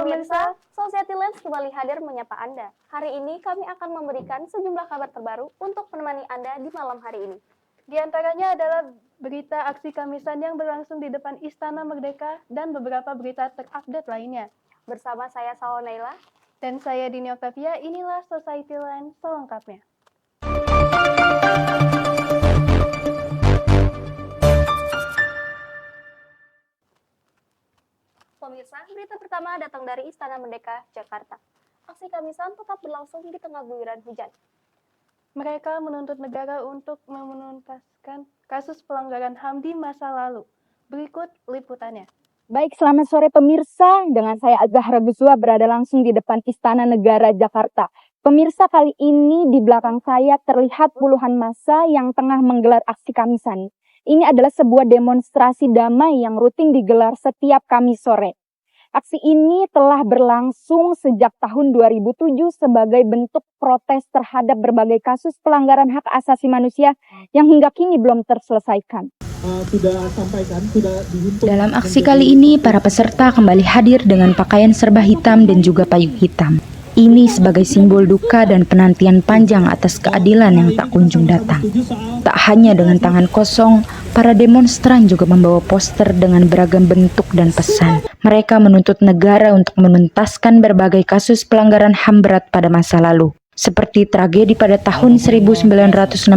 Pemirsa, Society Lens kembali hadir menyapa Anda. Hari ini kami akan memberikan sejumlah kabar terbaru untuk menemani Anda di malam hari ini. Di antaranya adalah berita aksi Kamisan yang berlangsung di depan Istana Merdeka dan beberapa berita terupdate lainnya. Bersama saya Salwa Naila dan saya Dini Octavia, inilah Society Lens selengkapnya. Pemirsa, berita pertama datang dari Istana Merdeka, Jakarta. Aksi Kamisan tetap berlangsung di tengah guyuran hujan. Mereka menuntut negara untuk menuntaskan kasus pelanggaran HAM di masa lalu. Berikut liputannya. Baik, selamat sore pemirsa. Dengan saya Zahra Guswa berada langsung di depan Istana Negara Jakarta. Pemirsa, kali ini di belakang saya terlihat puluhan massa yang tengah menggelar aksi Kamisan. Ini adalah sebuah demonstrasi damai yang rutin digelar setiap Kamis sore. Aksi ini telah berlangsung sejak tahun 2007 sebagai bentuk protes terhadap berbagai kasus pelanggaran hak asasi manusia yang hingga kini belum terselesaikan. Dalam aksi kali ini, para peserta kembali hadir dengan pakaian serba hitam dan juga payung hitam. Ini sebagai simbol duka dan penantian panjang atas keadilan yang tak kunjung datang. Tak hanya dengan tangan kosong, para demonstran juga membawa poster dengan beragam bentuk dan pesan. Mereka menuntut negara untuk menuntaskan berbagai kasus pelanggaran HAM berat pada masa lalu. Seperti tragedi pada tahun 1965,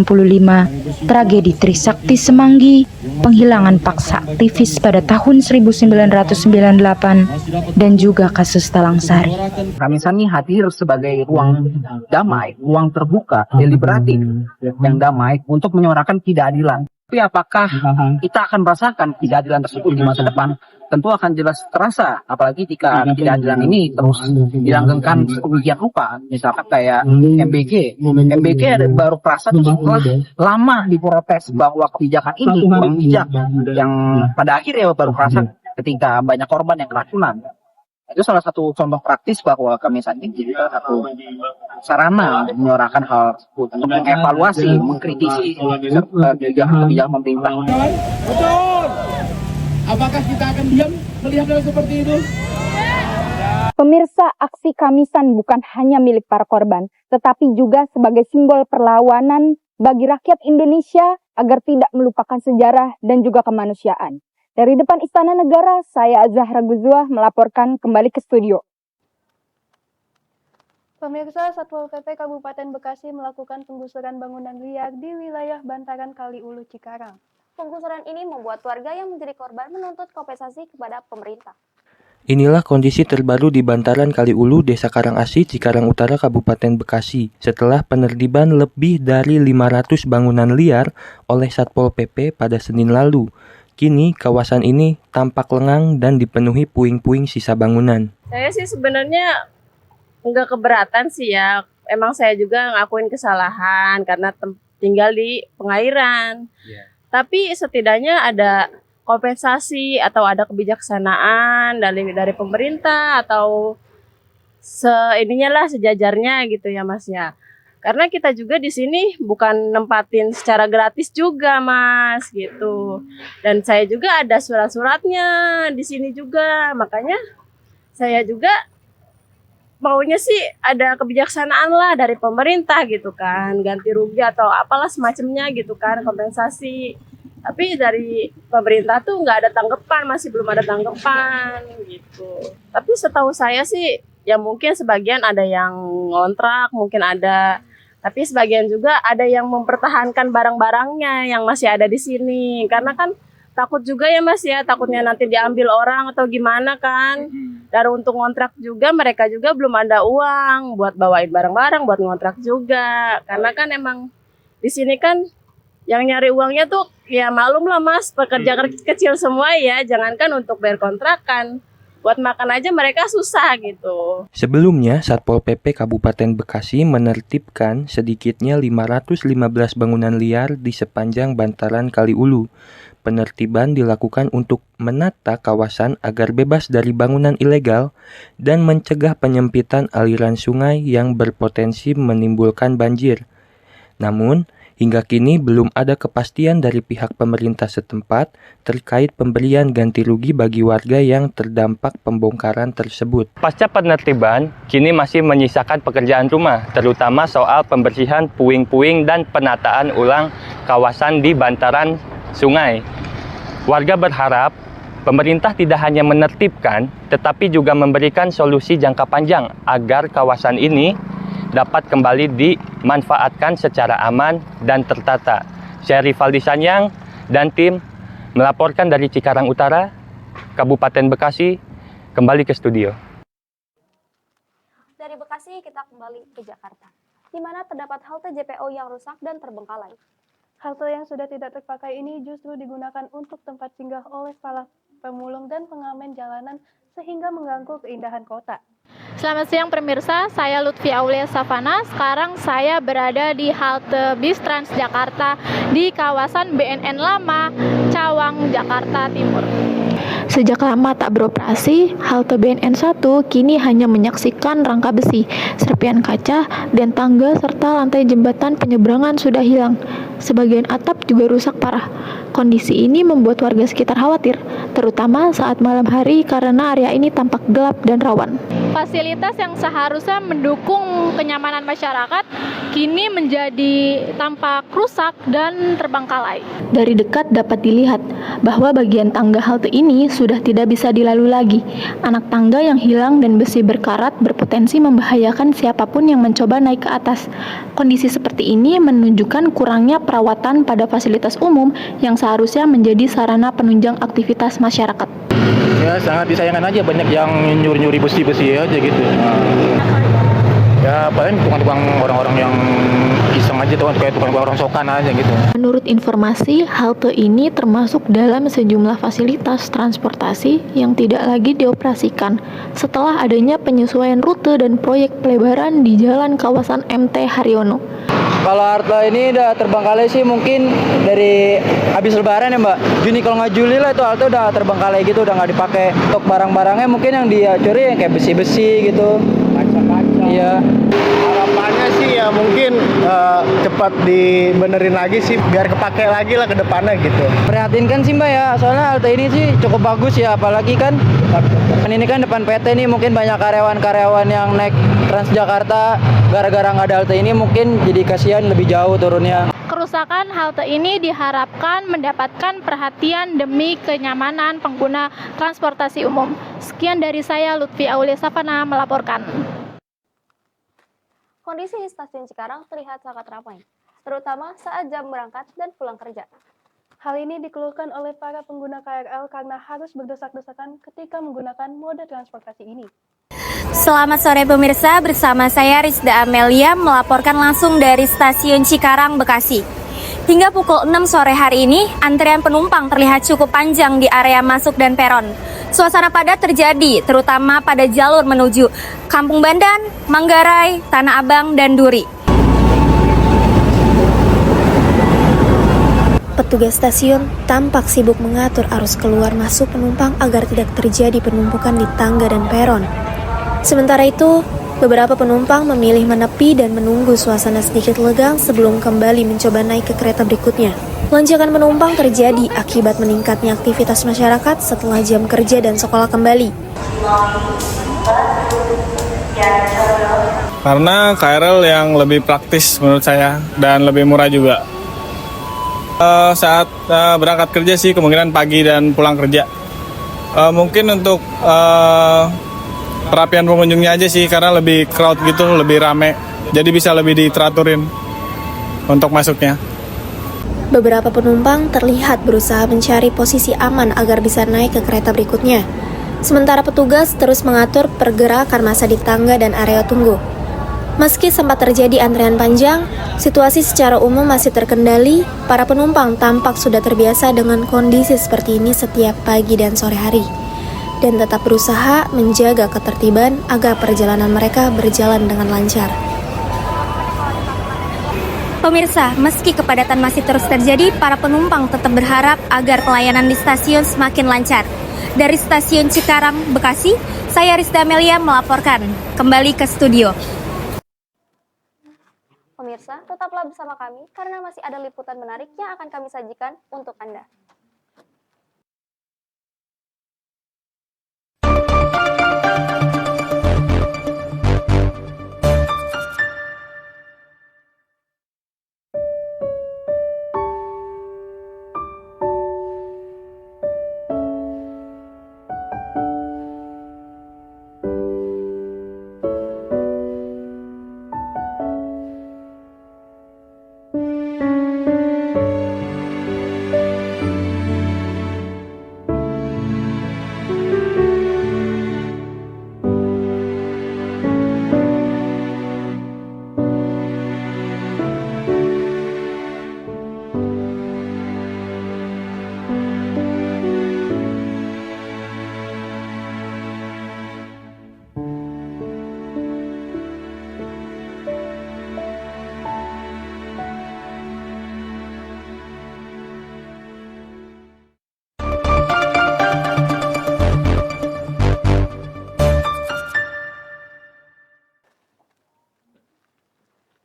tragedi Trisakti Semanggi, penghilangan paksa aktivis pada tahun 1998, dan juga kasus Talang Sari. Kamisan ini hadir sebagai ruang damai, ruang terbuka, deliberatif yang damai untuk menyuarakan keadilan. Tapi apakah kita akan merasakan keadilan tersebut di masa depan? Tentu akan jelas terasa, apalagi jika keadilan ini terus dilanggengkan sedemikian rupa. Misalkan kayak MBG baru terasa setelah lama diprotes bahwa kebijakan ini kurang bijak, yang pada akhirnya baru terasa ketika banyak korban yang keracunan. Itu salah satu contoh praktis bahwa Kamisan ini jadi salah satu sarana menyuarakan hal tersebut untuk mengevaluasi, mengkritisi kebijakan pemerintah. Betul. Apakah kita akan diam melihat hal seperti itu? Pemirsa, aksi Kamisan bukan hanya milik para korban, tetapi juga sebagai simbol perlawanan bagi rakyat Indonesia agar tidak melupakan sejarah dan juga kemanusiaan. Dari depan Istana Negara, saya Zahra Guzwa melaporkan kembali ke studio. Pemirsa, Satpol PP Kabupaten Bekasi melakukan penggusuran bangunan liar di wilayah bantaran Kali Ulu Cikarang. Penggusuran ini membuat warga yang menjadi korban menuntut kompensasi kepada pemerintah. Inilah kondisi terbaru di bantaran Kali Ulu, Desa Karangasi, Cikarang Utara, Kabupaten Bekasi. Setelah penertiban lebih dari 500 bangunan liar oleh Satpol PP pada Senin lalu. Kini kawasan ini tampak lengang dan dipenuhi puing-puing sisa bangunan. Saya sih sebenarnya nggak keberatan sih ya. Emang saya juga ngakuin kesalahan karena tinggal di pengairan. Tapi setidaknya ada kompensasi atau ada kebijaksanaan dari pemerintah atau sejajarnya gitu ya Mas ya. Karena kita juga di sini bukan nempatin secara gratis juga Mas gitu. Dan saya juga ada surat-suratnya di sini juga. Makanya saya juga maunya sih ada kebijaksanaan lah dari pemerintah gitu kan. Ganti rugi atau apalah semacamnya gitu kan, kompensasi. Tapi dari pemerintah tuh nggak ada tanggapan, masih belum ada tanggapan gitu. Tapi setahu saya sih ya mungkin sebagian ada yang ngontrak, mungkin ada. Tapi sebagian juga ada yang mempertahankan barang-barangnya yang masih ada di sini. Karena kan takut juga ya Mas ya, takutnya nanti diambil orang atau gimana kan. Dan untuk ngontrak juga mereka juga belum ada uang buat bawain barang-barang, buat ngontrak juga. Karena kan emang di sini kan yang nyari uangnya tuh ya malum lah Mas, pekerja kecil semua ya. Jangankan untuk bayar kontrakan. Buat makan aja mereka susah gitu. Sebelumnya, Satpol PP Kabupaten Bekasi menertibkan sedikitnya 515 bangunan liar di sepanjang bantaran Kali Ulu. Penertiban dilakukan untuk menata kawasan agar bebas dari bangunan ilegal dan mencegah penyempitan aliran sungai yang berpotensi menimbulkan banjir. Namun, Hingga kini belum ada kepastian dari pihak pemerintah setempat terkait pemberian ganti rugi bagi warga yang terdampak pembongkaran tersebut. Pasca penertiban, kini masih menyisakan pekerjaan rumah, terutama soal pembersihan puing-puing dan penataan ulang kawasan di bantaran sungai. Warga berharap pemerintah tidak hanya menertibkan, tetapi juga memberikan solusi jangka panjang agar kawasan ini dapat kembali dimanfaatkan secara aman dan tertata. Saya Rivaldi Sanyang dan tim melaporkan dari Cikarang Utara, Kabupaten Bekasi, kembali ke studio. Dari Bekasi kita kembali ke Jakarta, di mana terdapat halte JPO yang rusak dan terbengkalai. Halte yang sudah tidak terpakai ini justru digunakan untuk tempat singgah oleh para pemulung dan pengamen jalanan sehingga mengganggu keindahan kota. Selamat siang pemirsa, saya Lutfi Aulia Savana. Sekarang saya berada di halte bis Transjakarta di kawasan BNN Lama, Cawang, Jakarta Timur. Sejak lama tak beroperasi, halte BNN 1 kini hanya menyaksikan rangka besi, serpian kaca, dan tangga serta lantai jembatan penyeberangan sudah hilang. Sebagian atap juga rusak parah. Kondisi ini membuat warga sekitar khawatir, terutama saat malam hari karena area ini tampak gelap dan rawan. Fasilitas yang seharusnya mendukung kenyamanan masyarakat kini menjadi tampak rusak dan terbengkalai. Dari dekat dapat dilihat bahwa bagian tangga halte ini sudah tidak bisa dilalui lagi. Anak tangga yang hilang dan besi berkarat berpotensi membahayakan siapapun yang mencoba naik ke atas. Kondisi seperti ini menunjukkan kurangnya perawatan pada fasilitas umum yang seharusnya menjadi sarana penunjang aktivitas masyarakat. Ya sangat disayangkan aja, banyak yang nyuri-nyuri besi-besi aja gitu. Ya paling tukang-tukang orang-orang yang iseng aja tuh, kayak tukang-tukang rongsokan aja gitu. Menurut informasi, halte ini termasuk dalam sejumlah fasilitas transportasi yang tidak lagi dioperasikan setelah adanya penyesuaian rute dan proyek pelebaran di jalan kawasan MT Haryono. Kalau halte ini udah terbengkalai sih mungkin dari habis lebaran ya Mbak. Juni kalau nggak Juli lah itu halte udah terbengkalai gitu, udah nggak dipakai. Untuk barang-barangnya mungkin yang dia curi yang kayak besi-besi gitu. Kaca-kaca. Iya. Harapannya sih ya mungkin cepat dibenerin lagi sih, biar kepake lagi lah ke depannya gitu. Prihatinkan sih Mbak ya, soalnya halte ini sih cukup bagus ya, apalagi kan ini kan depan PT nih, mungkin banyak karyawan-karyawan yang naik Transjakarta, gara-gara nggak ada halte ini mungkin jadi kasihan lebih jauh turunnya. Kerusakan halte ini diharapkan mendapatkan perhatian demi kenyamanan pengguna transportasi umum. Sekian dari saya, Lutfi Aulia Savana melaporkan. Kondisi di stasiun Cikarang terlihat sangat ramai, terutama saat jam berangkat dan pulang kerja. Hal ini dikeluhkan oleh para pengguna KRL karena harus berdesak-desakan ketika menggunakan mode transportasi ini. Selamat sore pemirsa, bersama saya Rizda Amelia melaporkan langsung dari stasiun Cikarang, Bekasi. Hingga pukul 6 sore hari ini, antrian penumpang terlihat cukup panjang di area masuk dan peron. Suasana padat terjadi, terutama pada jalur menuju Kampung Bandan, Manggarai, Tanah Abang, dan Duri. Petugas stasiun tampak sibuk mengatur arus keluar masuk penumpang agar tidak terjadi penumpukan di tangga dan peron. Sementara itu, beberapa penumpang memilih menepi dan menunggu suasana sedikit legang sebelum kembali mencoba naik ke kereta berikutnya. Lonjakan penumpang terjadi akibat meningkatnya aktivitas masyarakat setelah jam kerja dan sekolah kembali. Karena KRL yang lebih praktis menurut saya dan lebih murah juga. Saat berangkat kerja sih kemungkinan pagi dan pulang kerja. Mungkin untuk perapian pengunjungnya aja sih, karena lebih crowd gitu, lebih rame. Jadi bisa lebih diteraturin untuk masuknya. Beberapa penumpang terlihat berusaha mencari posisi aman agar bisa naik ke kereta berikutnya. Sementara petugas terus mengatur pergerakan massa di tangga dan area tunggu. Meski sempat terjadi antrean panjang, situasi secara umum masih terkendali. Para penumpang tampak sudah terbiasa dengan kondisi seperti ini setiap pagi dan sore hari, dan tetap berusaha menjaga ketertiban agar perjalanan mereka berjalan dengan lancar. Pemirsa, meski kepadatan masih terus terjadi, para penumpang tetap berharap agar pelayanan di stasiun semakin lancar. Dari stasiun Cikarang, Bekasi, saya Rizda Amelia melaporkan. Kembali ke studio. pemirsa, tetaplah bersama kami karena masih ada liputan menarik yang akan kami sajikan untuk Anda.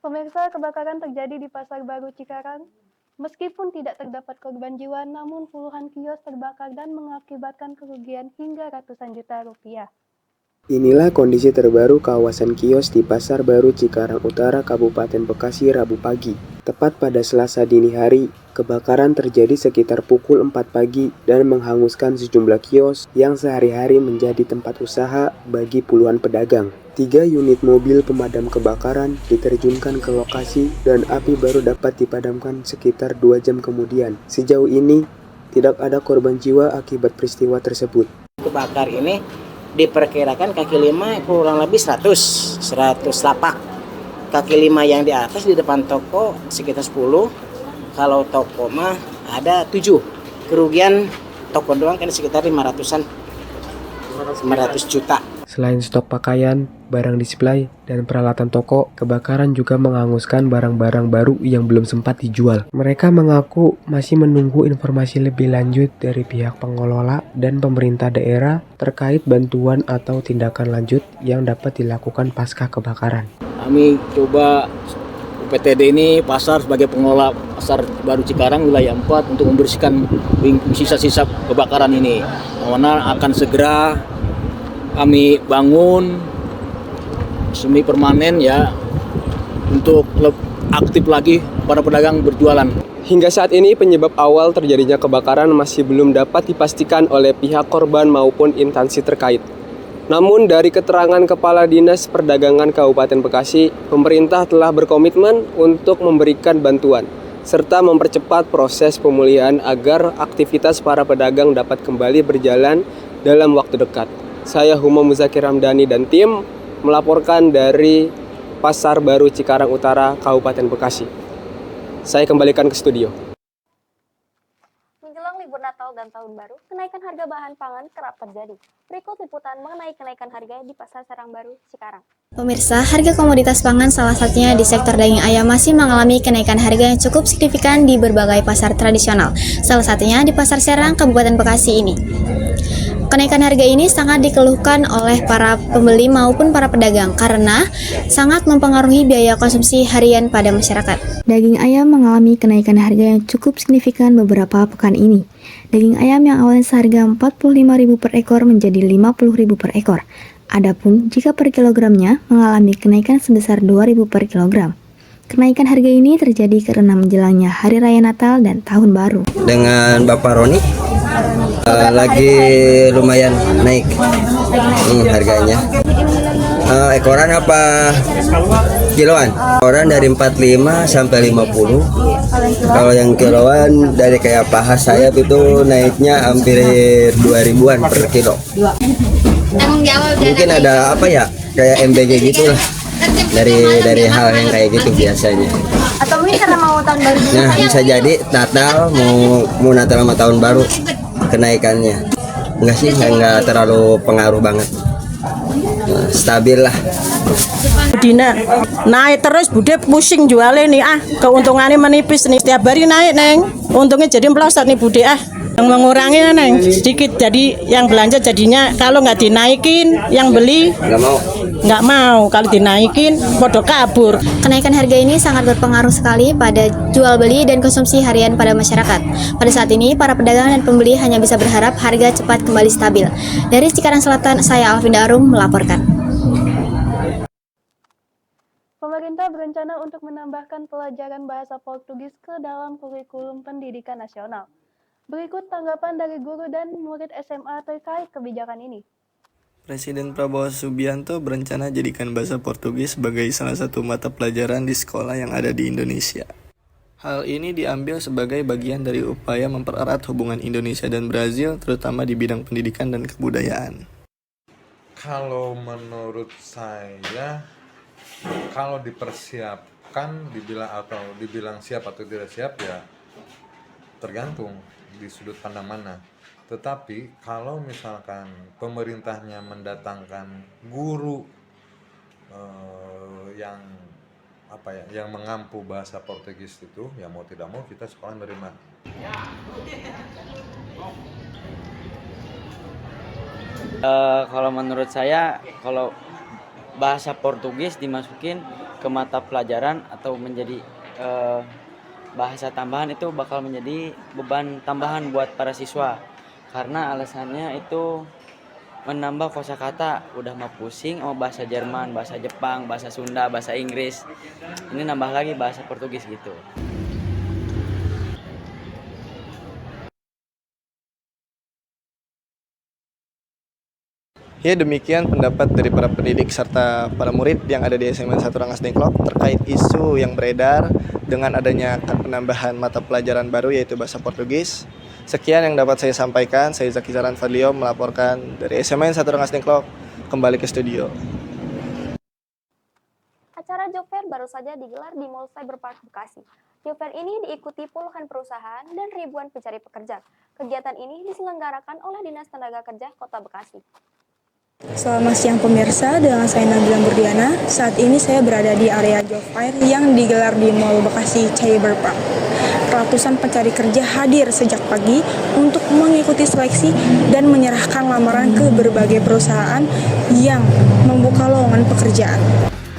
Pemirsa, kebakaran terjadi di Pasar Baru Cikarang. Meskipun tidak terdapat korban jiwa, namun puluhan kios terbakar dan mengakibatkan kerugian hingga ratusan juta rupiah. Inilah kondisi terbaru kawasan kios di Pasar Baru Cikarang Utara, Kabupaten Bekasi, Rabu pagi. Tepat pada Selasa dini hari, kebakaran terjadi sekitar pukul 4 pagi dan menghanguskan sejumlah kios yang sehari-hari menjadi tempat usaha bagi puluhan pedagang. 3 unit mobil pemadam kebakaran diterjunkan ke lokasi dan api baru dapat dipadamkan sekitar 2 jam kemudian. Sejauh ini, tidak ada korban jiwa akibat peristiwa tersebut. Kebakar ini diperkirakan kaki lima kurang lebih 100 lapak. Kaki lima yang di atas di depan toko sekitar 10. Kalau toko mah ada 7. Kerugian toko doang kan sekitar 500 juta. Selain stok pakaian, barang display, dan peralatan toko, kebakaran juga menghanguskan barang-barang baru yang belum sempat dijual. Mereka mengaku masih menunggu informasi lebih lanjut dari pihak pengelola dan pemerintah daerah terkait bantuan atau tindakan lanjut yang dapat dilakukan pasca kebakaran. Kami coba UPTD ini pasar sebagai pengelola Pasar Baru Cikarang wilayah 4 untuk membersihkan sisa-sisa kebakaran ini. Mana akan segera kami bangun semi permanen ya untuk aktif lagi para pedagang berjualan. Hingga saat ini penyebab awal terjadinya kebakaran masih belum dapat dipastikan oleh pihak korban maupun instansi terkait. Namun dari keterangan Kepala Dinas Perdagangan Kabupaten Bekasi, pemerintah telah berkomitmen untuk memberikan bantuan serta mempercepat proses pemulihan agar aktivitas para pedagang dapat kembali berjalan dalam waktu dekat. Saya Huma Muzakir Ramdhani dan tim melaporkan dari Pasar Baru Cikarang Utara, Kabupaten Bekasi. Saya kembalikan ke studio. Menjelang libur Natal dan Tahun Baru, kenaikan harga bahan pangan kerap terjadi. Berikut liputan mengenai kenaikan harga di Pasar Serang Baru, Cikarang. Pemirsa, harga komoditas pangan salah satunya di sektor daging ayam masih mengalami kenaikan harga yang cukup signifikan di berbagai pasar tradisional. Salah satunya di Pasar Serang, Kabupaten Bekasi ini. Kenaikan harga ini sangat dikeluhkan oleh para pembeli maupun para pedagang karena sangat mempengaruhi biaya konsumsi harian pada masyarakat. Daging ayam mengalami kenaikan harga yang cukup signifikan beberapa pekan ini. Daging ayam yang awalnya seharga Rp45.000 per ekor menjadi Rp50.000 per ekor. Adapun jika per kilogramnya mengalami kenaikan sebesar Rp2.000 per kilogram. Kenaikan harga ini terjadi karena menjelangnya Hari Raya Natal dan Tahun Baru. Dengan Bapak Roni lagi lumayan naik harganya. Ekoran apa kiloan? Ekoran dari 45 sampai 50. Kalau yang kiloan dari kayak paha sayap itu naiknya hampir 2.000-an per kilo. Mungkin ada apa ya, kayak MBG gitu lah. Dari hal yang kayak gitu biasanya. Atau mungkin karena mau tahun baru. Nah, bisa jadi Natal mau Natal sama tahun baru kenaikannya. Enggak sih, enggak terlalu pengaruh banget. Nah, stabil lah. Dina naik terus bude pusing jualnya nih keuntungannya menipis nih, setiap hari naik neng, untungnya jadi melosot nih bude yang mengurangi neng sedikit, jadi yang belanja jadinya kalau nggak dinaikin yang beli nggak mau, kalau dinaikin podo kabur. Kenaikan harga ini sangat berpengaruh sekali pada jual beli dan konsumsi harian pada masyarakat. Pada saat ini, para pedagang dan pembeli hanya bisa berharap harga cepat kembali stabil. Dari Cikarang Selatan, saya Alvinda Arum melaporkan. Pemerintah berencana untuk menambahkan pelajaran bahasa Portugis ke dalam kurikulum pendidikan nasional. Berikut tanggapan dari guru dan murid SMA terkait kebijakan ini. Presiden Prabowo Subianto berencana jadikan bahasa Portugis sebagai salah satu mata pelajaran di sekolah yang ada di Indonesia. Hal ini diambil sebagai bagian dari upaya mempererat hubungan Indonesia dan Brazil, terutama di bidang pendidikan dan kebudayaan. Kalau menurut saya, kalau dipersiapkan, dibilang siap atau tidak siap ya tergantung di sudut pandang mana. Tetapi kalau misalkan pemerintahnya mendatangkan guru yang mengampu bahasa Portugis itu, ya mau tidak mau kita sekolah nerima. Kalau menurut saya, kalau bahasa Portugis dimasukin ke mata pelajaran atau menjadi bahasa tambahan, itu bakal menjadi beban tambahan buat para siswa. Karena alasannya itu menambah kosakata, udah mah pusing sama bahasa Jerman, bahasa Jepang, bahasa Sunda, bahasa Inggris. Ini nambah lagi bahasa Portugis gitu. Ya, demikian pendapat dari para pendidik serta para murid yang ada di SMA 1 Rangas Dengklok terkait isu yang beredar dengan adanya penambahan mata pelajaran baru yaitu bahasa Portugis. Sekian yang dapat saya sampaikan. Saya Zaki Zaran Fadlio melaporkan dari SMA 1 Rangas Dengklok, kembali ke studio. Acara Job Fair baru saja digelar di Mall Cyberpark Bekasi. Job Fair ini diikuti puluhan perusahaan dan ribuan pencari pekerja. Kegiatan ini diselenggarakan oleh Dinas Tenaga Kerja Kota Bekasi. Selamat siang pemirsa, dengan saya Nabila Murdiana. Saat ini saya berada di area Job Fair yang digelar di Mall Bekasi Cyberpark. Ratusan pencari kerja hadir sejak pagi untuk mengikuti seleksi dan menyerahkan lamaran ke berbagai perusahaan yang membuka lowongan pekerjaan.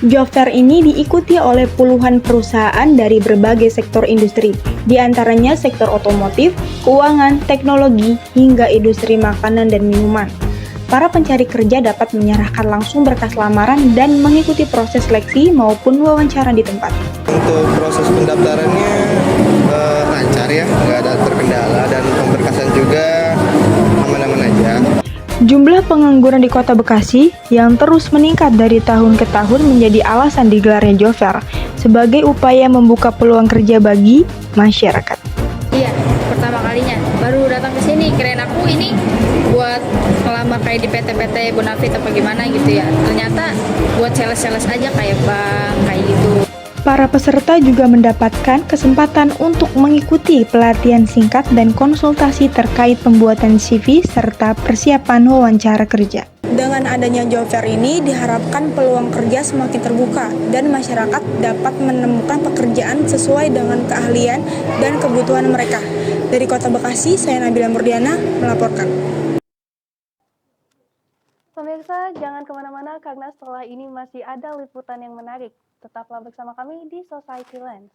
Job Fair ini diikuti oleh puluhan perusahaan dari berbagai sektor industri, di antaranya sektor otomotif, keuangan, teknologi, hingga industri makanan dan minuman. Para pencari kerja dapat menyerahkan langsung berkas lamaran dan mengikuti proses seleksi maupun wawancara di tempat. Untuk proses pendaftarannya lancar ya, nggak ada terkendala, dan pemberkasan juga aman-aman aja. Jumlah pengangguran di Kota Bekasi yang terus meningkat dari tahun ke tahun menjadi alasan digelarnya Job Fair sebagai upaya membuka peluang kerja bagi masyarakat. Iya, pertama kalinya baru datang ke sini, kirain aku ini buat ngelamar kayak di PT-PT Bonafit apa gimana gitu ya. Ternyata buat sales-sales aja kayak bank, kayak gitu. Para peserta juga mendapatkan kesempatan untuk mengikuti pelatihan singkat dan konsultasi terkait pembuatan CV serta persiapan wawancara kerja. Dengan adanya Job Fair ini diharapkan peluang kerja semakin terbuka dan masyarakat dapat menemukan pekerjaan sesuai dengan keahlian dan kebutuhan mereka. Dari Kota Bekasi, saya Nabila Murdiana melaporkan. Pemirsa, jangan kemana-mana karena setelah ini masih ada liputan yang menarik. Tetaplah bersama kami di Society Lens.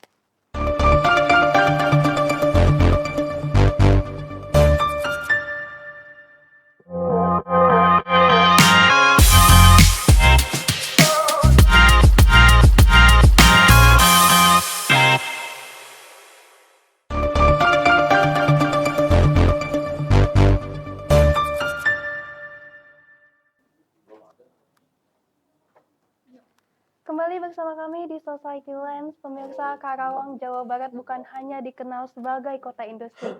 Kembali bersama kami di Society Lens. Pemirsa, Karawang, Jawa Barat bukan hanya dikenal sebagai kota industri.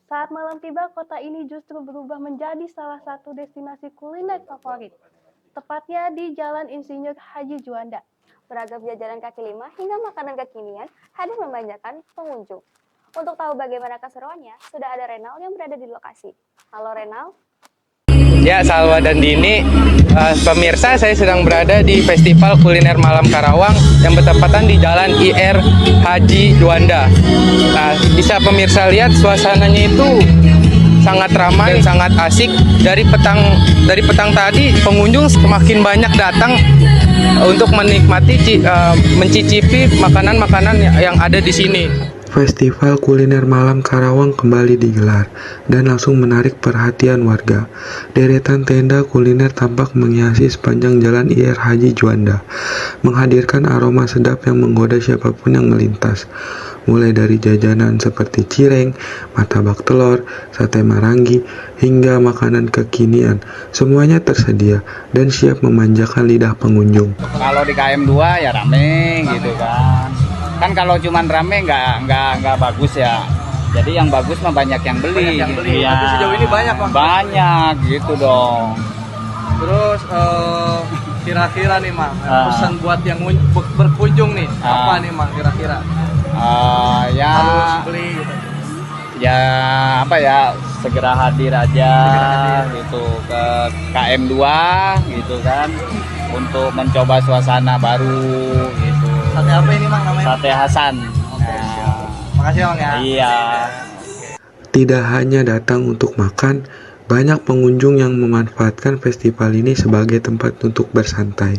Saat malam tiba, kota ini justru berubah menjadi salah satu destinasi kuliner favorit. Tepatnya di Jalan Insinyur Haji Juanda. Beragam jajanan kaki lima hingga makanan kekinian hadir memanjakan pengunjung. Untuk tahu bagaimana keseruannya, sudah ada Renal yang berada di lokasi. Halo Renal. Ya, Salwa dan Dini, pemirsa, saya sedang berada di Festival Kuliner Malam Karawang yang bertepatan di Jalan IR Haji Juanda. Nah, bisa pemirsa lihat suasananya itu sangat ramai, sangat asik. Dari petang tadi pengunjung semakin banyak datang untuk menikmati mencicipi makanan-makanan yang ada di sini. Festival Kuliner Malam Karawang kembali digelar dan langsung menarik perhatian warga. Deretan tenda kuliner tampak menghiasi sepanjang jalan IR Haji Juanda, menghadirkan aroma sedap yang menggoda siapapun yang melintas. Mulai dari jajanan seperti cireng, martabak telur, sate marangi, hingga makanan kekinian, semuanya tersedia dan siap memanjakan lidah pengunjung. Kalau di KM2 ya rame gitu kan. Kan kalau cuman rame nggak bagus ya. Jadi yang bagus mah banyak yang beli. beli. Ya. Tapi sejauh ini banyak, Bang? Banyak gitu dong. Terus kira-kira nih, Mang, pesan buat yang berkunjung nih, apa nih, Mang, kira-kira? Ya harus beli gitu. Ya apa ya, segera hadir aja gitu ke KM2 gitu kan, untuk mencoba suasana baru gitu. Sate apa ini, Mang, namanya? Sate Hasan. Makasih, Mang, ya. Iya. Tidak hanya datang untuk makan, banyak pengunjung yang memanfaatkan festival ini sebagai tempat untuk bersantai.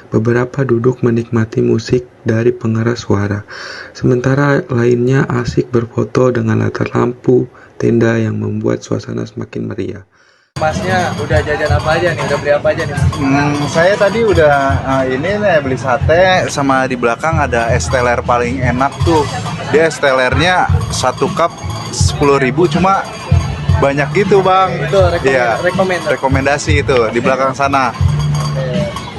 Beberapa duduk menikmati musik dari pengeras suara, sementara lainnya asik berfoto dengan latar lampu tenda yang membuat suasana semakin meriah. Masnya udah jajan apa aja nih? Udah beli apa aja nih? Saya tadi udah ini nih beli sate, sama di belakang ada es teler paling enak tuh. Dia es telernya 1 cup 10.000, cuma banyak gitu, Bang. Itu rekomendasi itu di belakang sana.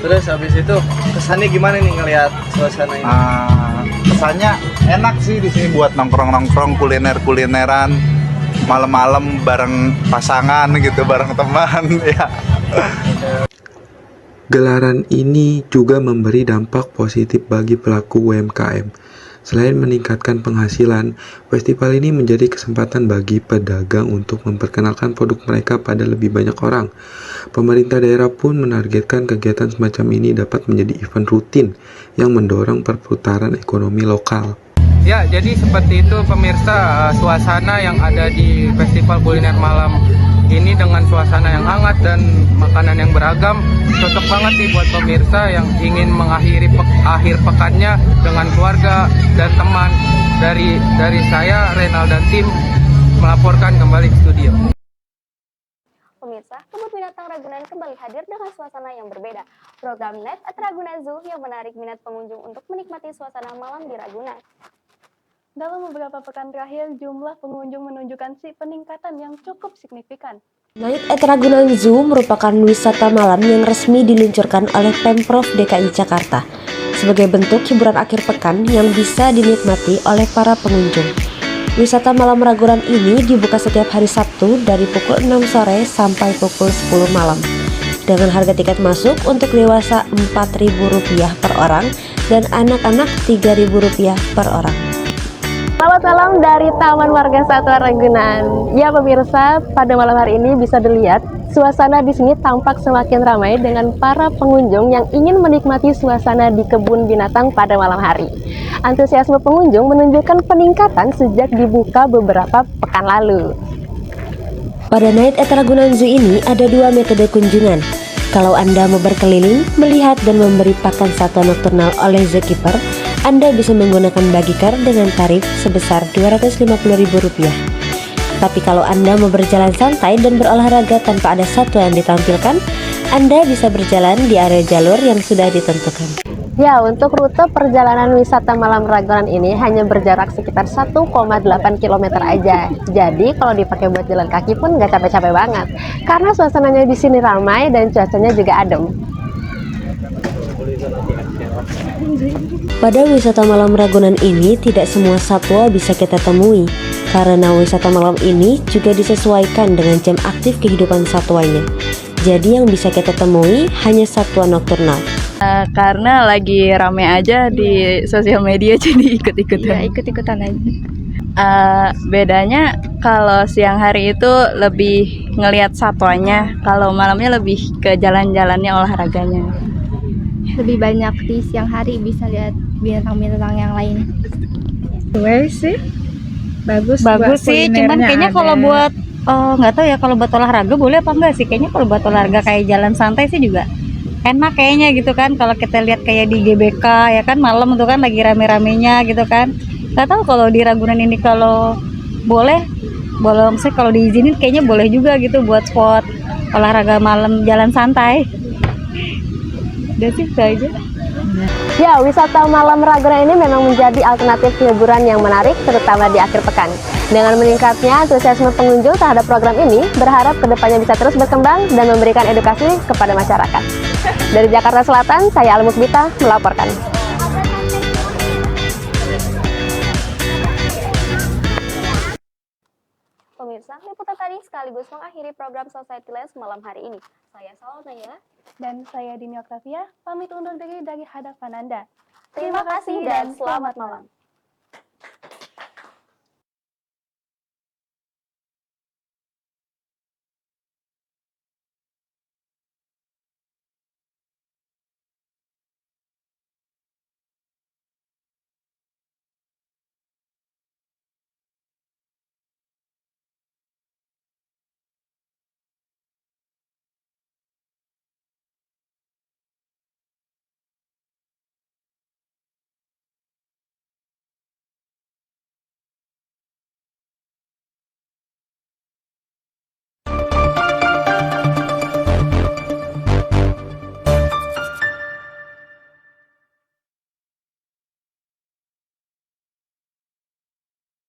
Terus habis itu kesannya gimana nih ngelihat suasana ini? Kesannya enak sih di sini buat nongkrong-nongkrong, kulineran. Malam-malam bareng pasangan gitu, bareng teman ya. Gelaran ini juga memberi dampak positif bagi pelaku UMKM. Selain meningkatkan penghasilan, festival ini menjadi kesempatan bagi pedagang untuk memperkenalkan produk mereka pada lebih banyak orang. Pemerintah daerah pun menargetkan kegiatan semacam ini dapat menjadi event rutin yang mendorong perputaran ekonomi lokal. Ya, jadi seperti itu pemirsa, suasana yang ada di Festival Kuliner Malam ini dengan suasana yang hangat dan makanan yang beragam, cocok banget nih buat pemirsa yang ingin mengakhiri akhir pekannya dengan keluarga dan teman. Dari saya, Renal dan tim melaporkan kembali ke studio. Pemirsa, kebun binatang Ragunan kembali hadir dengan suasana yang berbeda. Program Net at Ragunan Zoo yang menarik minat pengunjung untuk menikmati suasana malam di Ragunan. Dalam beberapa pekan terakhir, jumlah pengunjung menunjukkan peningkatan yang cukup signifikan. Night at Ragunan Zoo merupakan wisata malam yang resmi diluncurkan oleh Pemprov DKI Jakarta sebagai bentuk hiburan akhir pekan yang bisa dinikmati oleh para pengunjung. Wisata malam Ragunan ini dibuka setiap hari Sabtu dari pukul 6 sore sampai pukul 10 malam. Dengan harga tiket masuk untuk dewasa Rp4.000 per orang dan anak-anak Rp3.000 per orang. Selamat malam dari Taman Marga Satwa Ragunan. Ya pemirsa, pada malam hari ini bisa dilihat suasana di sini tampak semakin ramai dengan para pengunjung yang ingin menikmati suasana di kebun binatang pada malam hari. Antusiasme pengunjung menunjukkan peningkatan sejak dibuka beberapa pekan lalu. Pada Night at Ragunan Zoo ini ada 2 metode kunjungan. Kalau Anda mau berkeliling, melihat dan memberi pakan satwa nokturnal oleh zookeeper, Anda bisa menggunakan bagiker dengan tarif sebesar Rp250.000. Tapi kalau Anda mau berjalan santai dan berolahraga tanpa ada satwa yang ditampilkan, Anda bisa berjalan di area jalur yang sudah ditentukan. Ya, untuk rute perjalanan wisata malam Ragunan ini hanya berjarak sekitar 1,8 km aja. Jadi kalau dipakai buat jalan kaki pun nggak capek-capek banget. Karena suasananya di sini ramai dan cuacanya juga adem. Pada wisata malam Ragunan ini tidak semua satwa bisa kita temui, karena wisata malam ini juga disesuaikan dengan jam aktif kehidupan satwanya. Jadi yang bisa kita temui hanya satwa nokturnal. Karena lagi rame aja di sosial media jadi ikut-ikutan. Ya, ikut-ikutan aja. Bedanya kalau siang hari itu lebih ngelihat satwanya, kalau malamnya lebih ke jalan-jalannya, olahraganya. Lebih banyak di siang hari bisa lihat binatang-binatang yang lain. Where sih? Bagus sih, cuman kayaknya kalau buat nggak tahu ya kalau buat olahraga boleh apa enggak sih. Kayaknya kalau buat olahraga kayak jalan santai sih juga enak kayaknya gitu kan. Kalau kita lihat kayak di GBK ya kan malam itu kan lagi rame-ramenya gitu kan. Nggak tahu kalau di Ragunan ini kalau boleh maksudnya kalau diizinin kayaknya boleh juga gitu buat spot olahraga malam jalan santai. Udah sih itu aja. Ya, wisata malam Ragunan ini memang menjadi alternatif hiburan yang menarik, terutama di akhir pekan. Dengan meningkatnya antusiasme pengunjung terhadap program ini, berharap kedepannya bisa terus berkembang dan memberikan edukasi kepada masyarakat. Dari Jakarta Selatan, saya Almukbita melaporkan. Pemirsa, liputan tadi sekaligus mengakhiri program Society Lens malam hari ini. Saya Salonaya. Dan saya Dini Oktavia, pamit undur diri dari hadapan Anda. Terima kasih dan selamat malam.